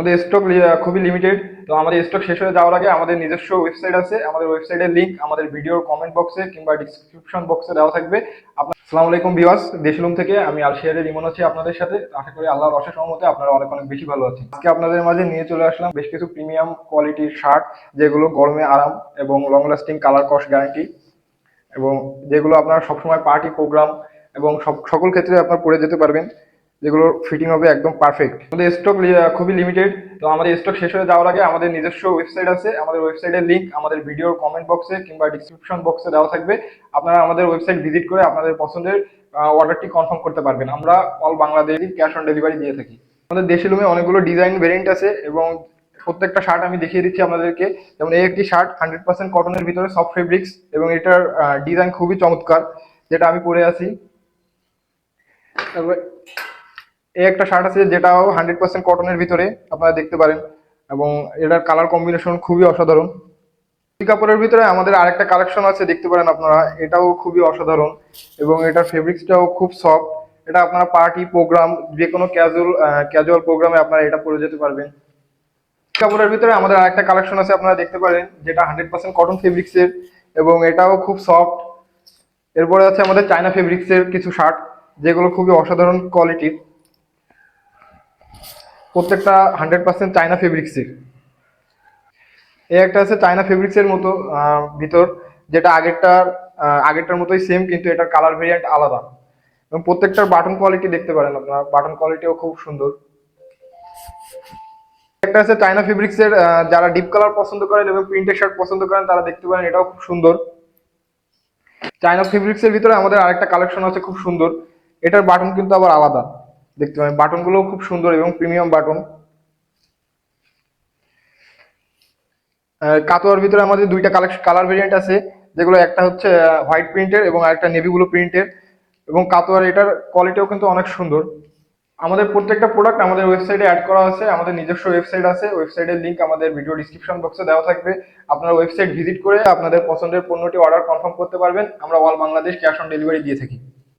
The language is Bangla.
আমাদের স্টক খুবই লিমিটেড। তো আমাদের স্টক শেষ হয়ে যাওয়ার আগে আমাদের নিজস্ব ওয়েবসাইট আছে, আমাদের ওয়েবসাইটের লিংক আমাদের ভিডিওর কমেন্ট বক্সে কিংবা ডিসক্রিপশন বক্সে দেওয়া থাকবে। আসসালামু আলাইকুম ভিউয়ার্স, দেশলুম থেকে আমি আলশিয়ারের ইমন আছি আপনাদের সাথে। আশা করি আল্লাহর অশেষ রহমতে আপনারা অনেক অনেক বেশি ভালো আছেন। আজকে আপনাদের মাঝে নিয়ে চলে আসলাম বেশ কিছু প্রিমিয়াম কোয়ালিটির শার্ট, যেগুলো গরমে আরাম এবং long lasting colour cost guarantee, এবং যেগুলো আপনারা সবসময় পার্টি প্রোগ্রাম এবং সকল ক্ষেত্রে আপনারা পরে যেতে পারবেন, যেগুলোর ফিটিং হবে একদম পারফেক্ট। আমাদের স্টক খুবই লিমিটেড। তো আমাদের স্টক শেষ হয়ে যাওয়ার আগে আমাদের নিজস্ব ওয়েবসাইট আছে, আমাদের ওয়েবসাইটের লিংক আমাদের ভিডিওর কমেন্ট বক্সে কিংবা ডিসক্রিপশন বক্সে দেওয়া থাকবে। আপনারা আমাদের ওয়েবসাইট ভিজিট করে আপনাদের পছন্দের অর্ডারটি কনফার্ম করতে পারবেন। আমরা অল বাংলাদেশে ক্যাশ অন ডেলিভারি দিয়ে থাকি। আমাদের দেশলুমে অনেকগুলো ডিজাইন ভেরিয়েন্ট আছে এবং প্রত্যেকটা শার্ট আমি দেখিয়ে দিচ্ছি আপনাদেরকে। যেমন এই একটি শার্ট 100% কটনের ভিতরে সফট ফেব্রিক্স, এবং এটার ডিজাইন খুবই চমৎকার, যেটা আমি পরে আছি। তারপরে এই একটা শার্ট আছে যেটাও 100% কটনের ভিতরে, আপনারা দেখতে পারেন, এবং এটার কালার কম্বিনেশন খুবই অসাধারণ। এই কাপড়ের ভিতরে আমাদের আরেকটা কালেকশন আছে, দেখতে পারেন আপনারা, এটাও খুবই অসাধারণ এবং এটার ফেব্রিক্সটাও খুব সফট। এটা আপনারা পার্টি প্রোগ্রাম, যে কোনো ক্যাজুয়াল প্রোগ্রামে আপনারা এটা পরে যেতে পারবেন। কাপড়ের ভিতরে আমাদের আরেকটা কালেকশন আছে, আপনারা দেখতে পারেন, যেটা 100% কটন ফেব্রিক্সের এবং এটাও খুব সফট। এরপরে আছে আমাদের চায়না ফেব্রিক্সের কিছু শার্ট, যেগুলো খুবই অসাধারণ কোয়ালিটির, প্রত্যেকটা 100% চায়না ফেব্রিক্সের। এই একটা আছে চায়না ফেব্রিক্সের মতো ভিতর, যেটা আগেরটার মতোই সেম, কিন্তু এটার কালার ভেরিয়েন্ট আলাদা। এবং প্রত্যেকটার বাটন কোয়ালিটি দেখতে পারেন আপনারা, বাটন কোয়ালিটিও খুব সুন্দর। একটা আছে চায়না ফেব্রিক্সের, যারা ডিপ কালার পছন্দ করেন এবং প্রিন্টেড শার্ট পছন্দ করেন তারা দেখতে পারেন, এটাও খুব সুন্দর। চায়না ফেব্রিক্সের ভিতরে আমাদের আরেকটা কালেকশন আছে খুব সুন্দর, এটার বাটন কিন্তু আবার আলাদা, দেখতে পারেন বাটন গুলো খুব সুন্দর এবং প্রিমিয়াম বাটন। কাতোয়ার ভিতরে আমাদের দুইটা কালার ভেরিয়েন্ট আছে, যেগুলো একটা হচ্ছে হোয়াইট প্রিন্টের এবং আরেকটা নেভি ব্লু প্রিন্টের, এবং কাতোয়ার এটার কোয়ালিটিও কিন্তু অনেক সুন্দর। আমাদের প্রত্যেকটা প্রোডাক্ট আমাদের ওয়েবসাইটে অ্যাড করা আছে, আমাদের নিজস্ব ওয়েবসাইট আছে, ওয়েবসাইটের লিংক আমাদের ভিডিও ডিসক্রিপশন বক্সে দেওয়া থাকবে। আপনারা ওয়েবসাইট ভিজিট করে আপনাদের পছন্দের পণ্যটি অর্ডার কনফার্ম করতে পারবেন। আমরা all Bangladesh cash on delivery দিয়ে থাকি।